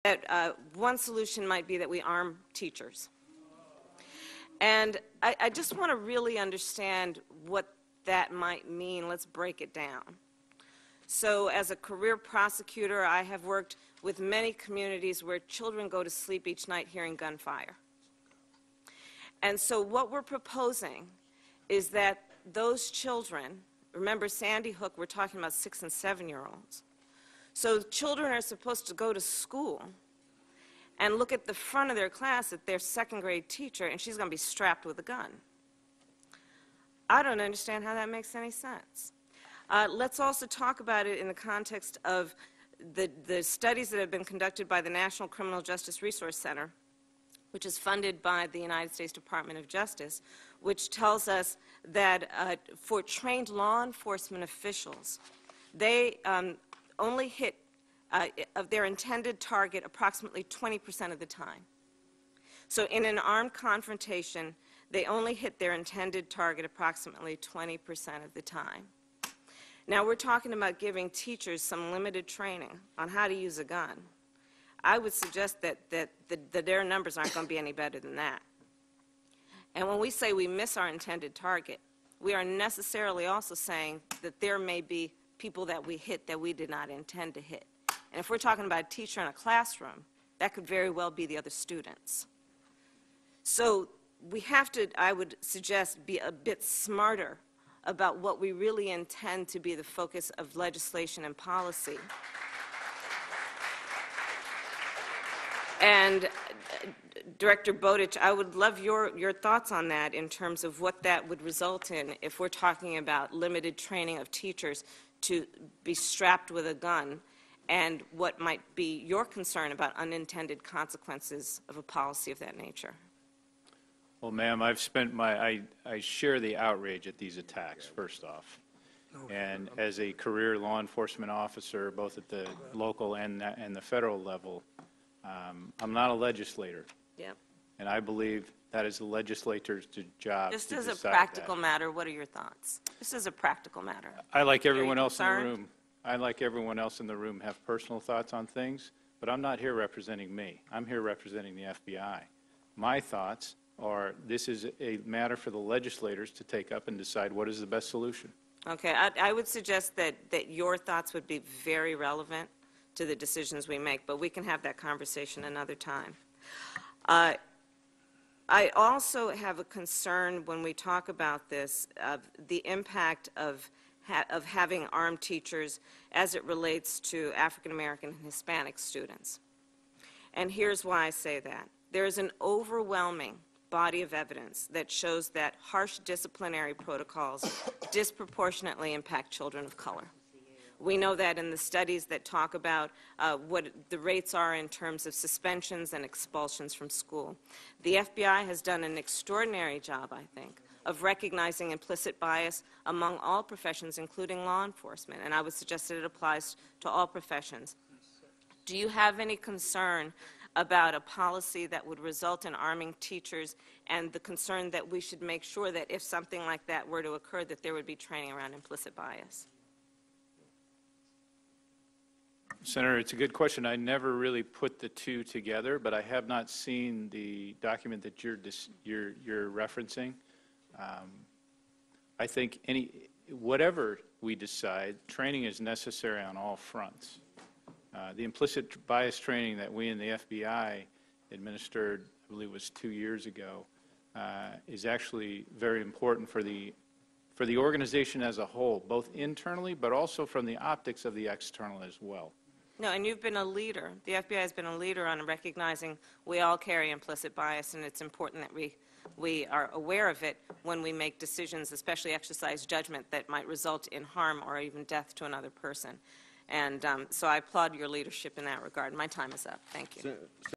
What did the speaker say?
that one solution might be that we arm teachers. And I just want to really understand what that might mean. Let's break it down. So as a career prosecutor, I have worked with many communities where children go to sleep each night hearing gunfire. And so what we're proposing is that those children, remember Sandy Hook, we're talking about 6- and 7-year-olds. So children are supposed to go to school and look at the front of their class at their second-grade teacher, and she's going to be strapped with a gun. I don't understand how that makes any sense. Let's also talk about it in the context of the studies that have been conducted by the National Criminal Justice Resource Center, which is funded by the United States Department of Justice, which tells us that for trained law enforcement officials, they only hit of their intended target approximately 20% of the time. So in an armed confrontation, they only hit their intended target approximately 20% of the time. Now we're talking about giving teachers some limited training on how to use a gun. I would suggest that their numbers aren't going to be any better than that. And when we say we miss our intended target, we are necessarily also saying that there may be people that we hit that we did not intend to hit. And if we're talking about a teacher in a classroom, that could very well be the other students. So we have to, I would suggest, be a bit smarter about what we really intend to be the focus of legislation and policy. And Director Bowditch, I would love your thoughts on that in terms of what that would result in if we're talking about limited training of teachers to be strapped with a gun, and what might be your concern about unintended consequences of a policy of that nature. Well, ma'am, I've spent I share the outrage at these attacks, first off. And as a career law enforcement officer, both at the local and the federal level, I'm not a legislator. Yep. And I believe that is the legislator's job. Just as a practical matter, what are your thoughts? Just as a practical matter. I, like everyone else in the room, have personal thoughts on things, but I'm not here representing me. I'm here representing the FBI. My thoughts are this is a matter for the legislators to take up and decide what is the best solution. Okay, I would suggest that your thoughts would be very relevant to the decisions we make, but we can have that conversation another time. I also have a concern when we talk about this of the impact of having armed teachers as it relates to African American and Hispanic students. And here's why I say that. There is an overwhelming body of evidence that shows that harsh disciplinary protocols disproportionately impact children of color. We know that in the studies that talk about what the rates are in terms of suspensions and expulsions from school. The FBI has done an extraordinary job, I think, of recognizing implicit bias among all professions, including law enforcement, and I would suggest that it applies to all professions. Do you have any concern about a policy that would result in arming teachers, and the concern that we should make sure that if something like that were to occur, that there would be training around implicit bias? Senator, it's a good question. I never really put the two together, but I have not seen the document that you're referencing. I think whatever we decide, training is necessary on all fronts. The implicit bias training that we in the FBI administered, I believe it was 2 years ago, is actually very important for the organization as a whole, both internally but also from the optics of the external as well. No, and you've been a leader. The FBI has been a leader on recognizing we all carry implicit bias, and it's important that we are aware of it when we make decisions, especially exercise judgment that might result in harm or even death to another person. And so I applaud your leadership in that regard. My time is up. Thank you.